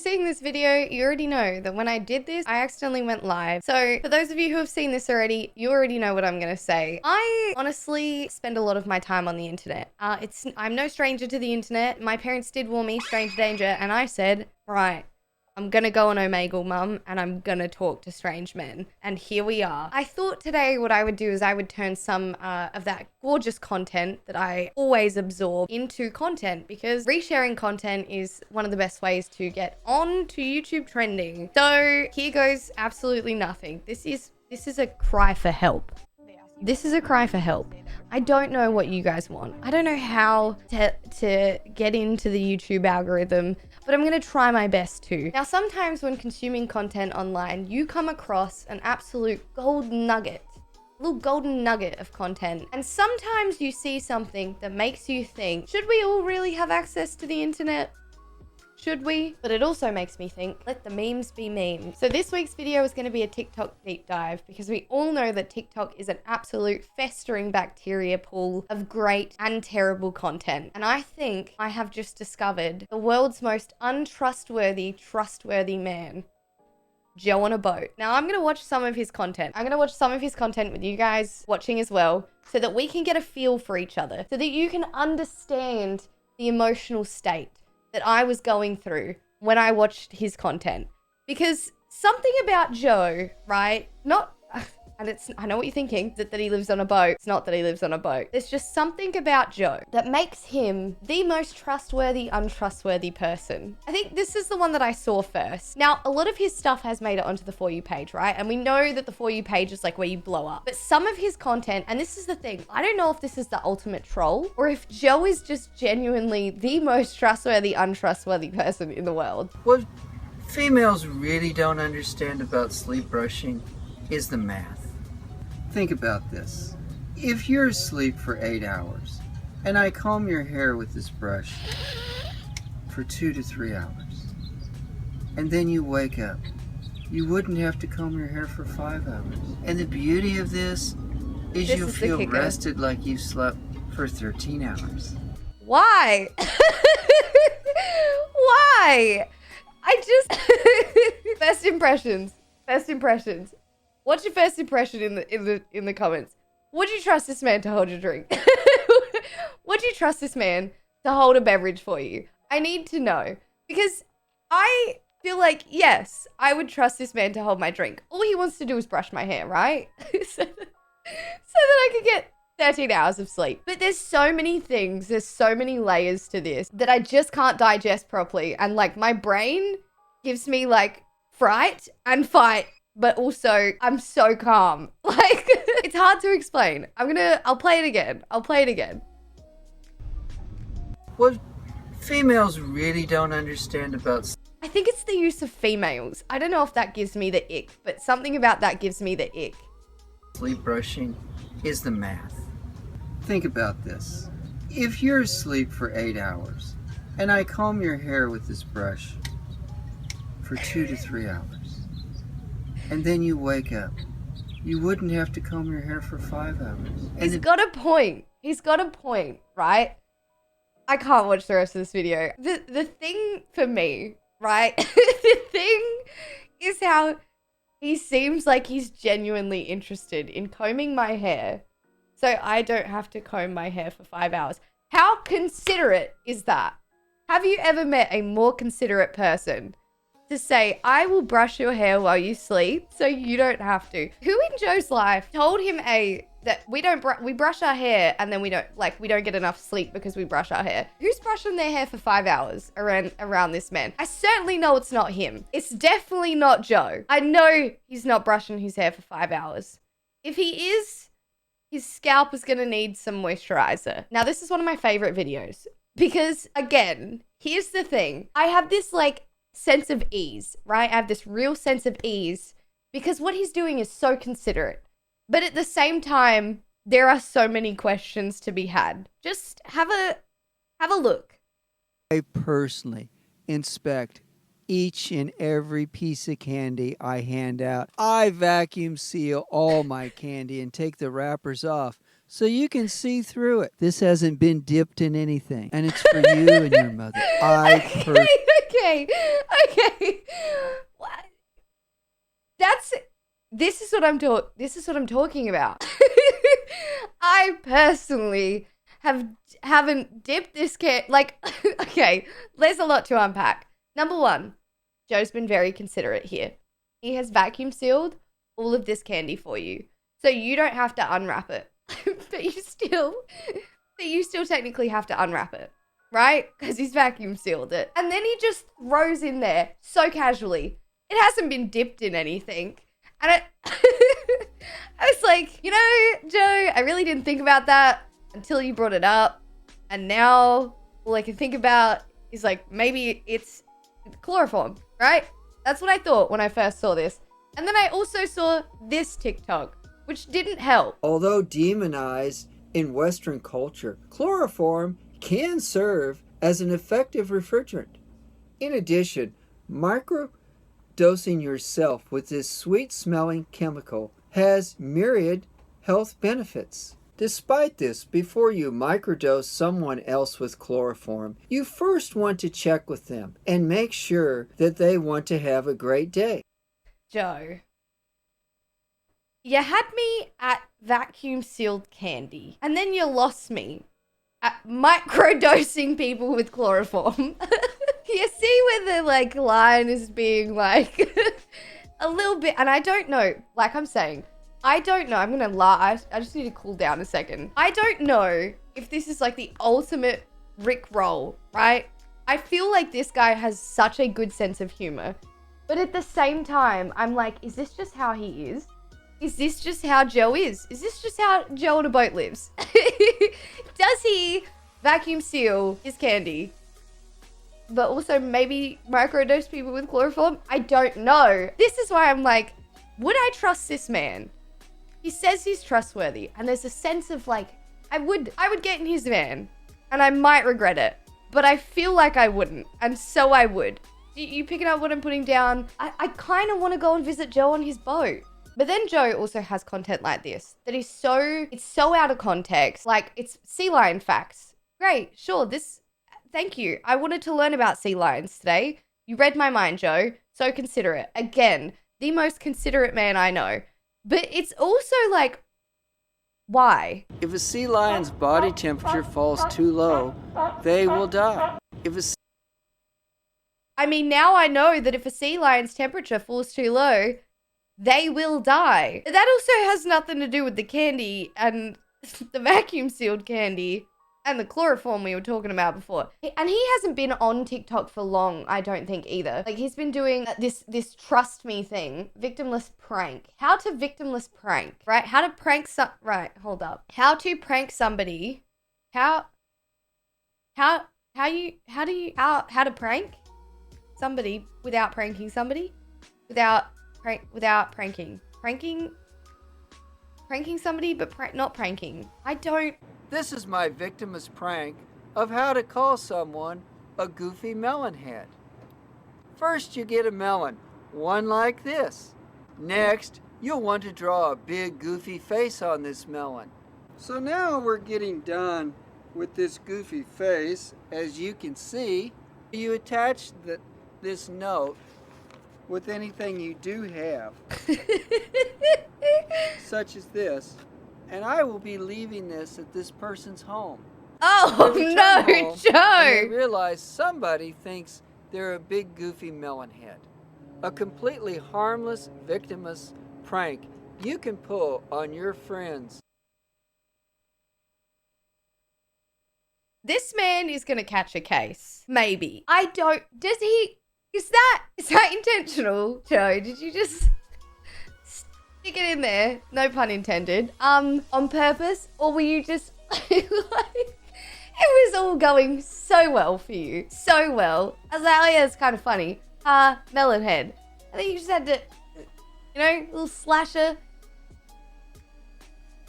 seeing this video, you already know that when I did this, I accidentally went live. So for those of you who have seen this already, you already know what I'm gonna say. I honestly spend a lot of my time on the internet. I'm no stranger to the internet. My parents did warn me, stranger danger, and I said, right, I'm gonna go on Omegle, mum, and I'm gonna talk to strange men. And here we are. I thought today what I would do is I would turn some of that gorgeous content that I always absorb into content, because resharing content is one of the best ways to get on to YouTube trending. So here goes absolutely nothing. This is a cry for help. This is a cry for help. I don't know what you guys want. I don't know how to get into the YouTube algorithm, but I'm going to try my best to. Now, sometimes when consuming content online, you come across an absolute golden nugget, a little golden nugget of content. And sometimes you see something that makes you think, should we all really have access to the internet? Should we? But it also makes me think, let the memes be memes. So this week's video is going to be a TikTok deep dive, because we all know that TikTok is an absolute festering bacteria pool of great and terrible content. And I think I have just discovered the world's most untrustworthy, trustworthy man. Joe on a boat. Now I'm going to watch some of his content. I'm going to watch some of his content with you guys watching as well, so that we can get a feel for each other, so that you can understand the emotional state that I was going through when I watched his content. Because something about Joe, right? I know what you're thinking, that he lives on a boat. It's not that he lives on a boat. There's just something about Joe that makes him the most trustworthy, untrustworthy person. I think this is the one that I saw first. Now, a lot of his stuff has made it onto the For You page, right? And we know that the For You page is like where you blow up. But some of his content, and this is the thing, I don't know if this is the ultimate troll, or if Joe is just genuinely the most trustworthy, untrustworthy person in the world. What females really don't understand about sleep brushing is the math. Think about this. If you're asleep for 8 hours and I comb your hair with this brush for 2 to 3 hours, and then you wake up, you wouldn't have to comb your hair for 5 hours. And the beauty of this is you'll feel rested like you slept for 13 hours. Why? Why? First impressions. What's your first impression in the comments? Would you trust this man to hold your drink? Would you trust this man to hold a beverage for you? I need to know, because I feel like, yes, I would trust this man to hold my drink. All he wants to do is brush my hair, right? so that I could get 13 hours of sleep. But there's so many things, there's so many layers to this that I just can't digest properly. And like, my brain gives me like fright and fight, but also I'm so calm. Like, it's hard to explain. I'll play it again. What females really don't understand about I think it's the use of females. I don't know if that gives me the ick, but something about that gives me the ick. sleep brushing is the math. Think about this. If you're asleep for 8 hours and I comb your hair with this brush for 2 to 3 hours, and then you wake up, you wouldn't have to comb your hair for 5 hours. He's got a point, right? I can't watch the rest of this video. The thing for me, right? The thing is how he seems like he's genuinely interested in combing my hair, so I don't have to comb my hair for 5 hours. How considerate is that? Have you ever met a more considerate person to say, I will brush your hair while you sleep so you don't have to? Who in Joe's life told him that we brush our hair and then we don't get enough sleep because we brush our hair? Who's brushing their hair for 5 hours around this man? I certainly know it's not him. It's definitely not Joe. I know he's not brushing his hair for 5 hours. If he is, his scalp is gonna need some moisturizer. Now, this is one of my favorite videos because, again, here's the thing. I have this sense of ease, right? I have this real sense of ease because what he's doing is so considerate. But at the same time, there are so many questions to be had. Just have a look. I personally inspect each and every piece of candy I hand out. I vacuum seal all my candy and take the wrappers off so you can see through it. This hasn't been dipped in anything, and it's for you and your mother. I Okay. Okay. What? This is what I'm talking about. I personally haven't dipped this like, okay, there's a lot to unpack. Number one, Joe's been very considerate here. He has vacuum sealed all of this candy for you. So you don't have to unwrap it. but you still technically have to unwrap it, right? Because he's vacuum sealed it. And then he just throws in there so casually. It hasn't been dipped in anything. And I was like, you know, Joe, I really didn't think about that until you brought it up. And now all I can think about is like, maybe it's chloroform, right? That's what I thought when I first saw this. And then I also saw this TikTok, which didn't help. Although demonized in Western culture, chloroform can serve as an effective refrigerant. In addition, microdosing yourself with this sweet-smelling chemical has myriad health benefits. Despite this, before you microdose someone else with chloroform, you first want to check with them and make sure that they want to have a great day. Joe, you had me at vacuum sealed candy, and then you lost me at microdosing people with chloroform. You see where the like line is being like a little bit, and I don't know, like I'm saying, I don't know. I'm gonna lie. I just need to cool down a second. I don't know if this is like the ultimate Rick roll, right? I feel like this guy has such a good sense of humor, but at the same time, I'm like, is this just how he is? Is this just how Joe is? Is this just how Joe on a boat lives? Does he vacuum seal his candy, but also maybe microdose people with chloroform? I don't know. This is why I'm like, would I trust this man? He says he's trustworthy, and there's a sense of like, I would get in his van, and I might regret it, but I feel like I wouldn't, and so I would. You picking up what I'm putting down? I kind of want to go and visit Joe on his boat. But then Joe also has content like this that is it's so out of context. Like, it's sea lion facts. Great, sure, thank you. I wanted to learn about sea lions today. You read my mind, Joe. So considerate. Again, the most considerate man I know. But it's also like, why? If a sea lion's body temperature falls too low, they will die. I mean, now I know that if a sea lion's temperature falls too low, they will die. That also has nothing to do with the candy and the vacuum sealed candy and the chloroform we were talking about before. And he hasn't been on TikTok for long, I don't think either. Like, he's been doing this trust me thing, victimless prank. How to victimless prank, right? How to prank right, hold up. How to prank somebody. How to prank somebody without pranking somebody? Without pranking somebody, but not pranking. This is my victimless prank of how to call someone a goofy melon head. First, you get a melon, one like this. Next, you'll want to draw a big goofy face on this melon. So now we're getting done with this goofy face. As you can see, you attach this note with anything you do have, such as this, and I will be leaving this at this person's home. Oh no, Joe! I realize somebody thinks they're a big goofy melon head. A completely harmless, victimless prank you can pull on your friends. This man is gonna catch a case. Maybe. Does he? Is that intentional, Joe? Did you just stick it in there? No pun intended. On purpose? Or were you just like, it was all going so well for you. So well. I was like, oh yeah, it's kind of funny. Melon head. I think you just had to, little slasher.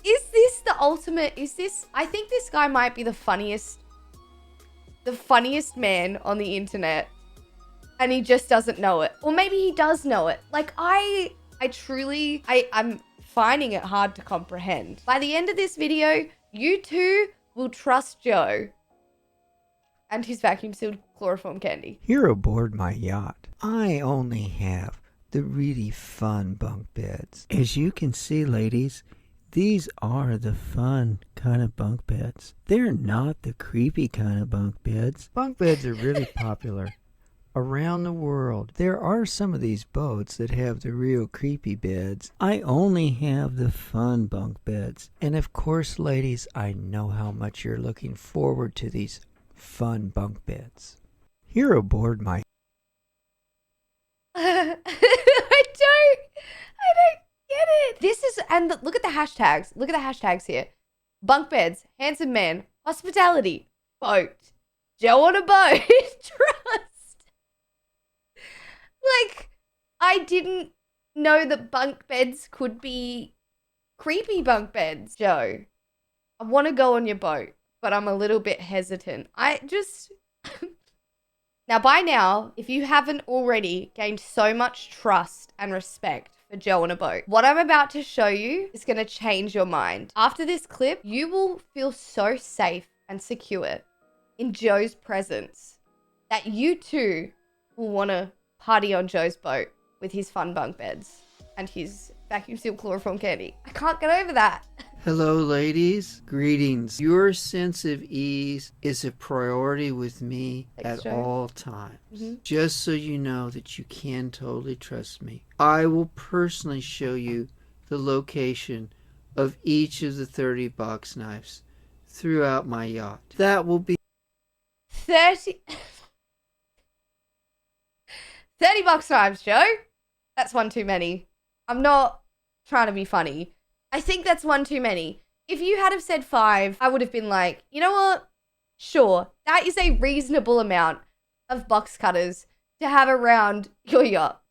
Is this the ultimate? I think this guy might be the funniest man on the internet. And he just doesn't know it. Or maybe he does know it. Like, I'm finding it hard to comprehend. By the end of this video, you too will trust Joe and his vacuum sealed chloroform candy. Here aboard my yacht, I only have the really fun bunk beds. As you can see, ladies, these are the fun kind of bunk beds. They're not the creepy kind of bunk beds. Bunk beds are really popular around the world. There are some of these boats that have the real creepy beds. I only have the fun bunk beds. And of course, ladies, I know how much you're looking forward to these fun bunk beds. Here aboard my... I don't get it. This is, and look at the hashtags. Look at the hashtags here. Bunk beds, handsome man, hospitality, boat, Joe on a boat, trust. Like, I didn't know that bunk beds could be creepy bunk beds, Joe. I want to go on your boat, but I'm a little bit hesitant. I just... Now, by now, if you haven't already gained so much trust and respect for Joe on a boat, what I'm about to show you is going to change your mind. After this clip, you will feel so safe and secure in Joe's presence that you too will want to party on Joe's boat with his fun bunk beds and his vacuum sealed chloroform candy. I can't get over that. Hello, ladies. Greetings. Your sense of ease is a priority with me Thanks, at Joe. all times. Mhm. Just so you know that you can totally trust me. I will personally show you the location of each of the 30 box knives throughout my yacht. That will be 30 box knives, Joe. That's one too many. I'm not trying to be funny. I think that's one too many. If you had have said 5, I would have been like, you know what? Sure, that is a reasonable amount of box cutters to have around your yacht.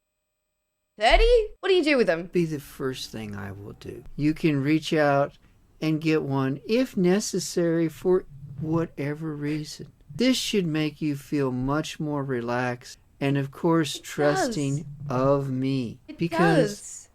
30? What do you do with them? the first thing I will do. You can reach out and get one if necessary for whatever reason. This should make you feel much more relaxed and, of course, trusting of me. It because does.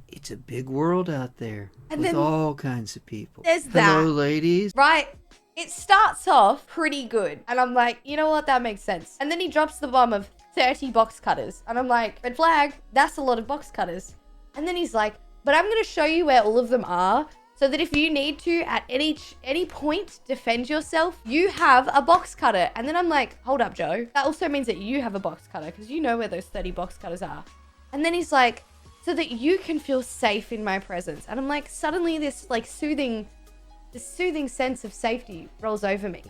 it's a big world out there And with then all kinds of people. there's Hello, that. ladies. Right? It starts off pretty good. And I'm like, you know what? That makes sense. And then he drops the bomb of 30 box cutters. And I'm like, red flag, that's a lot of box cutters. And then he's like, but I'm going to show you where all of them are so that if you need to, at any point, defend yourself, you have a box cutter. And then I'm like, hold up, Joe. That also means that you have a box cutter because you know where those 30 box cutters are. And then he's like, so that you can feel safe in my presence. And I'm like, suddenly this like soothing sense of safety rolls over me.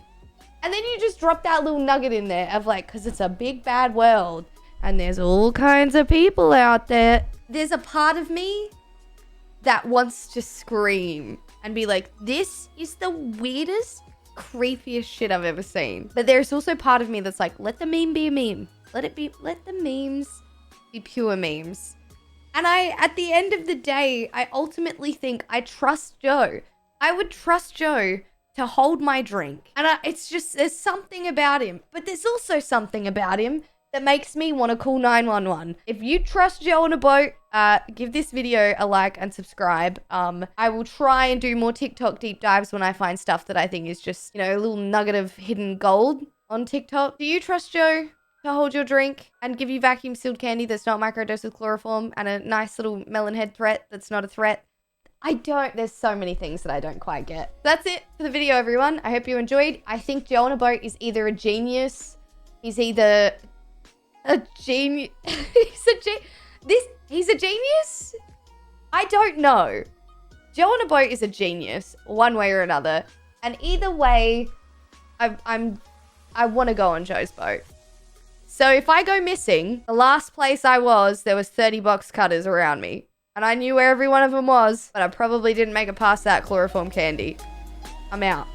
And then you just drop that little nugget in there of like, because it's a big bad world and there's all kinds of people out there. There's a part of me that wants to scream and be like, this is the weirdest, creepiest shit I've ever seen. But there's also part of me that's like, let the meme be a meme. Let the memes be pure memes. And at the end of the day, I ultimately think I trust Joe. I would trust Joe to hold my drink. And it's just, there's something about him. But there's also something about him that makes me want to call 911. If you trust Joe on a boat, give this video a like and subscribe. I will try and do more TikTok deep dives when I find stuff that I think is just, you know, a little nugget of hidden gold on TikTok. Do you trust Joe to hold your drink and give you vacuum sealed candy that's not microdosed with chloroform and a nice little melon head threat that's not a threat? I don't. There's so many things that I don't quite get. That's it for the video, everyone. I hope you enjoyed. I think Joe on a boat is either a genius. He's either a genius. He's a genius? I don't know. Joe on a boat is a genius, one way or another. And either way, I want to go on Joe's boat. So if I go missing, the last place I was, there was 30 box cutters around me. And I knew where every one of them was, but I probably didn't make it past that chloroform candy. I'm out.